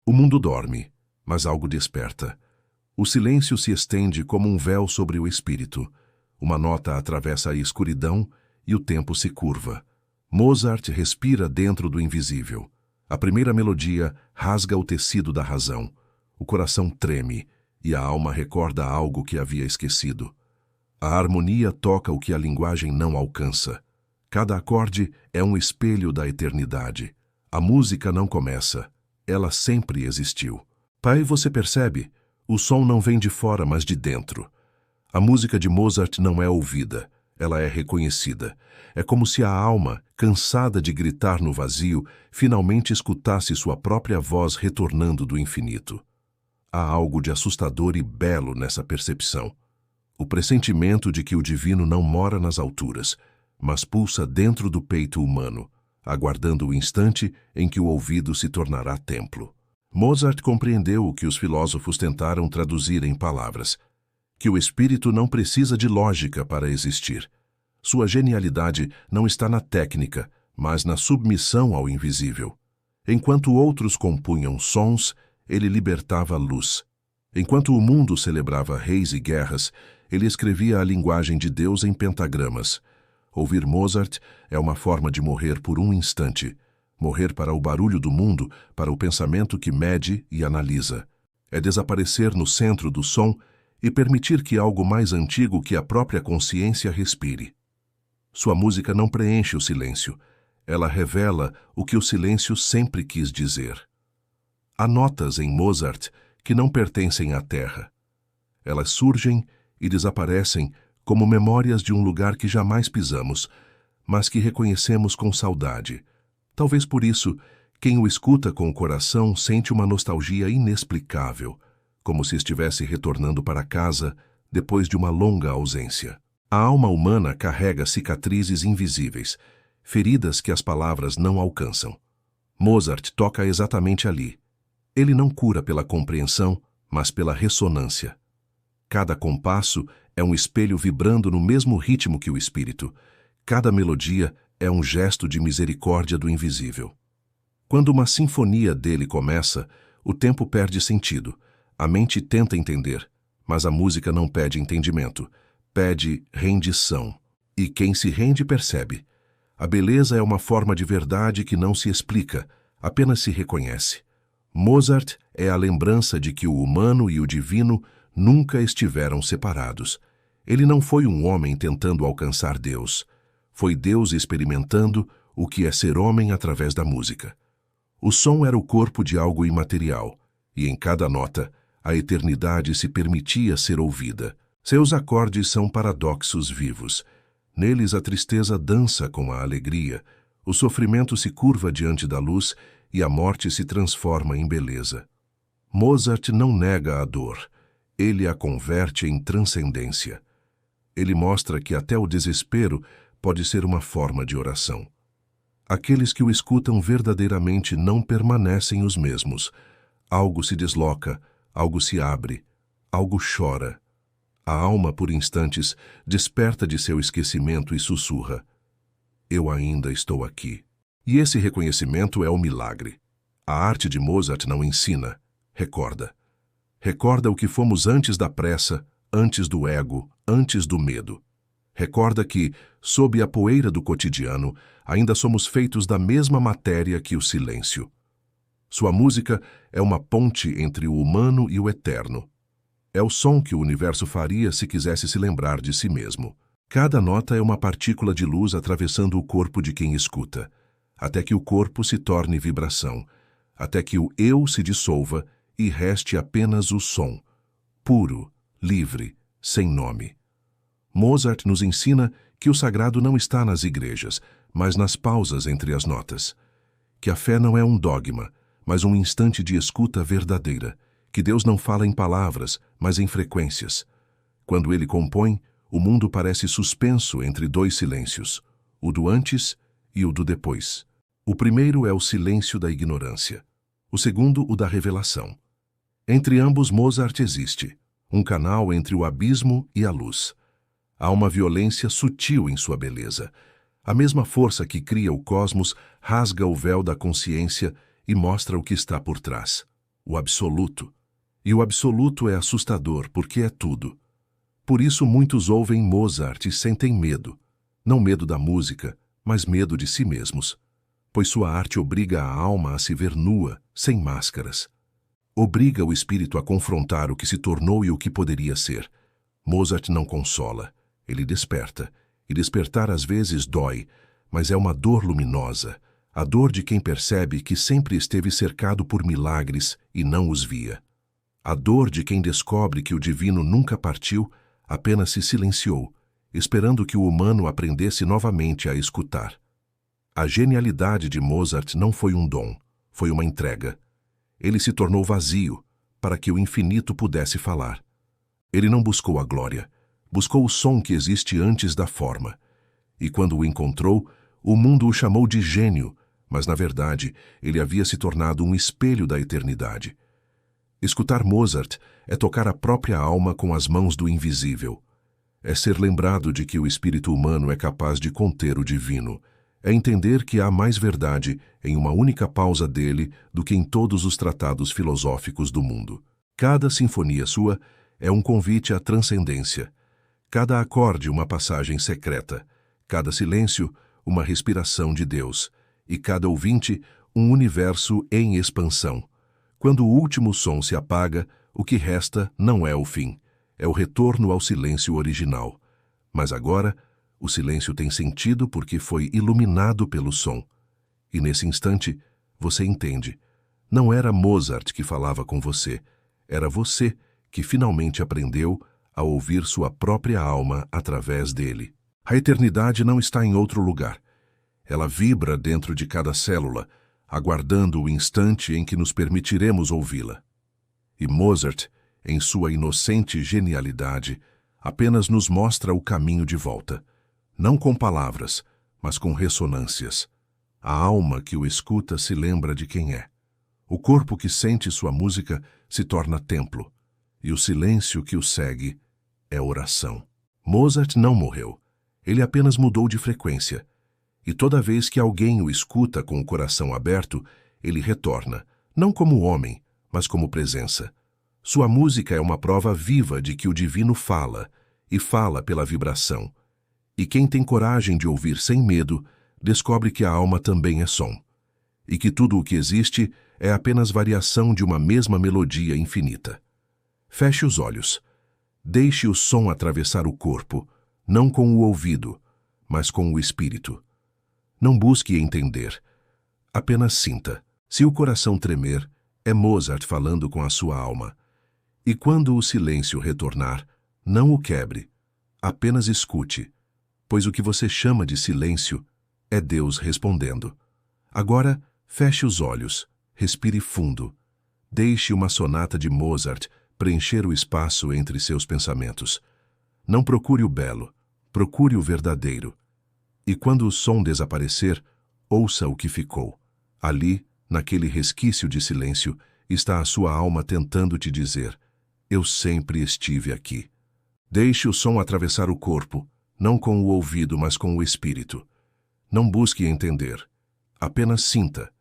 O mundo dorme, mas algo desperta. O silêncio se estende como um véu sobre o espírito. Uma nota atravessa a escuridão e o tempo se curva. Mozart respira dentro do invisível. A primeira melodia rasga o tecido da razão. O coração treme e a alma recorda algo que havia esquecido. A harmonia toca o que a linguagem não alcança. Cada acorde é um espelho da eternidade. A música não começa. Ela sempre existiu. Pai, você percebe? O som não vem de fora, mas de dentro. A música de Mozart não é ouvida. Ela é reconhecida. É como se a alma, cansada de gritar no vazio, finalmente escutasse sua própria voz retornando do infinito. Há algo de assustador e belo nessa percepção. O pressentimento de que o divino não mora nas alturas, mas pulsa dentro do peito humano, aguardando o instante em que o ouvido se tornará templo. Mozart compreendeu o que os filósofos tentaram traduzir em palavras, que o espírito não precisa de lógica para existir. Sua genialidade não está na técnica, mas na submissão ao invisível. Enquanto outros compunham sons, ele libertava luz. Enquanto o mundo celebrava reis e guerras, ele escrevia a linguagem de Deus em pentagramas. Ouvir Mozart é uma forma de morrer por um instante. Morrer para o barulho do mundo, para o pensamento que mede e analisa. É desaparecer no centro do som e permitir que algo mais antigo que a própria consciência respire. Sua música não preenche o silêncio. Ela revela o que o silêncio sempre quis dizer. Há notas em Mozart que não pertencem à terra. Elas surgem e desaparecem como memórias de um lugar que jamais pisamos, mas que reconhecemos com saudade. Talvez por isso, quem o escuta com o coração sente uma nostalgia inexplicável, como se estivesse retornando para casa depois de uma longa ausência. A alma humana carrega cicatrizes invisíveis, feridas que as palavras não alcançam. Mozart toca exatamente ali. Ele não cura pela compreensão, mas pela ressonância. Cada compasso é um espelho vibrando no mesmo ritmo que o espírito. Cada melodia é um gesto de misericórdia do invisível. Quando uma sinfonia dele começa, o tempo perde sentido. A mente tenta entender, mas a música não pede entendimento, pede rendição. E quem se rende percebe. A beleza é uma forma de verdade que não se explica, apenas se reconhece. Mozart é a lembrança de que o humano e o divino nunca estiveram separados. Ele não foi um homem tentando alcançar Deus. Foi Deus experimentando o que é ser homem através da música. O som era o corpo de algo imaterial, e em cada nota, a eternidade se permitia ser ouvida. Seus acordes são paradoxos vivos. Neles a tristeza dança com a alegria, o sofrimento se curva diante da luz e a morte se transforma em beleza. Mozart não nega a dor, ele a converte em transcendência. Ele mostra que até o desespero pode ser uma forma de oração. Aqueles que o escutam verdadeiramente não permanecem os mesmos. Algo se desloca, algo se abre, algo chora. A alma, por instantes, desperta de seu esquecimento e sussurra: eu ainda estou aqui. E esse reconhecimento é o milagre. A arte de Mozart não ensina, recorda. Recorda o que fomos antes da pressa, antes do ego, antes do medo. Recorda que, sob a poeira do cotidiano, ainda somos feitos da mesma matéria que o silêncio. Sua música é uma ponte entre o humano e o eterno. É o som que o universo faria se quisesse se lembrar de si mesmo. Cada nota é uma partícula de luz atravessando o corpo de quem escuta, até que o corpo se torne vibração, até que o eu se dissolva e reste apenas o som, puro, livre, sem nome. Mozart nos ensina que o sagrado não está nas igrejas, mas nas pausas entre as notas. Que a fé não é um dogma, mas um instante de escuta verdadeira. Que Deus não fala em palavras, mas em frequências. Quando ele compõe, o mundo parece suspenso entre dois silêncios, o do antes e o do depois. O primeiro é o silêncio da ignorância, o segundo o da revelação. Entre ambos, Mozart existe, um canal entre o abismo e a luz. Há uma violência sutil em sua beleza. A mesma força que cria o cosmos rasga o véu da consciência e mostra o que está por trás. o absoluto. E o absoluto é assustador porque é tudo. Por isso muitos ouvem Mozart e sentem medo. Não medo da música, mas medo de si mesmos. Pois sua arte obriga a alma a se ver nua, sem máscaras. Obriga o espírito a confrontar o que se tornou e o que poderia ser. Mozart não consola, ele desperta. E despertar às vezes dói, mas é uma dor luminosa, a dor de quem percebe que sempre esteve cercado por milagres e não os via. A dor de quem descobre que o divino nunca partiu, apenas se silenciou, esperando que o humano aprendesse novamente a escutar. A genialidade de Mozart não foi um dom, foi uma entrega. Ele se tornou vazio, para que o infinito pudesse falar. Ele não buscou a glória, buscou o som que existe antes da forma. E quando o encontrou, o mundo o chamou de gênio, mas na verdade ele havia se tornado um espelho da eternidade. Escutar Mozart é tocar a própria alma com as mãos do invisível. É ser lembrado de que o espírito humano é capaz de conter o divino. É entender que há mais verdade em uma única pausa dele do que em todos os tratados filosóficos do mundo. Cada sinfonia sua é um convite à transcendência. Cada acorde uma passagem secreta. Cada silêncio uma respiração de Deus. E cada ouvinte um universo em expansão. Quando o último som se apaga, o que resta não é o fim. É o retorno ao silêncio original. Mas agora, o silêncio tem sentido porque foi iluminado pelo som. E nesse instante, você entende. Não era Mozart que falava com você. Era você que finalmente aprendeu a ouvir sua própria alma através dele. A eternidade não está em outro lugar. Ela vibra dentro de cada célula, aguardando o instante em que nos permitiremos ouvi-la. E Mozart, em sua inocente genialidade, apenas nos mostra o caminho de volta. Não com palavras, mas com ressonâncias. A alma que o escuta se lembra de quem é. O corpo que sente sua música se torna templo. E o silêncio que o segue é oração. Mozart não morreu. Ele apenas mudou de frequência. E toda vez que alguém o escuta com o coração aberto, ele retorna, não como homem, mas como presença. Sua música é uma prova viva de que o divino fala, e fala pela vibração. E quem tem coragem de ouvir sem medo, descobre que a alma também é som. E que tudo o que existe é apenas variação de uma mesma melodia infinita. Feche os olhos. Deixe o som atravessar o corpo, não com o ouvido, mas com o espírito. Não busque entender. Apenas sinta. Se o coração tremer, é Mozart falando com a sua alma. E quando o silêncio retornar, não o quebre. Apenas escute, pois o que você chama de silêncio é Deus respondendo. Agora, feche os olhos, respire fundo. Deixe uma sonata de Mozart preencher o espaço entre seus pensamentos. Não procure o belo, procure o verdadeiro. E quando o som desaparecer, ouça o que ficou. Ali, naquele resquício de silêncio, está a sua alma tentando te dizer: eu sempre estive aqui. Deixe o som atravessar o corpo, não com o ouvido, mas com o espírito. Não busque entender. Apenas sinta.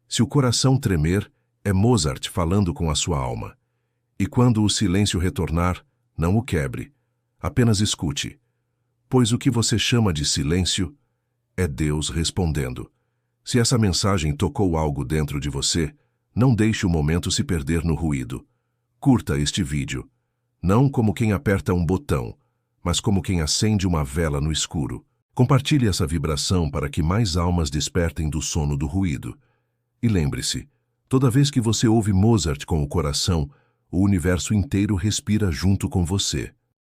Se o coração tremer, é Mozart falando com a sua alma. E quando o silêncio retornar, não o quebre. Apenas escute. Pois o que você chama de silêncio é Deus respondendo. Se essa mensagem tocou algo dentro de você, não deixe o momento se perder no ruído. Curta este vídeo, não como quem aperta um botão, mas como quem acende uma vela no escuro. Compartilhe essa vibração para que mais almas despertem do sono do ruído. E lembre-se, toda vez que você ouve Mozart com o coração, o universo inteiro respira junto com você.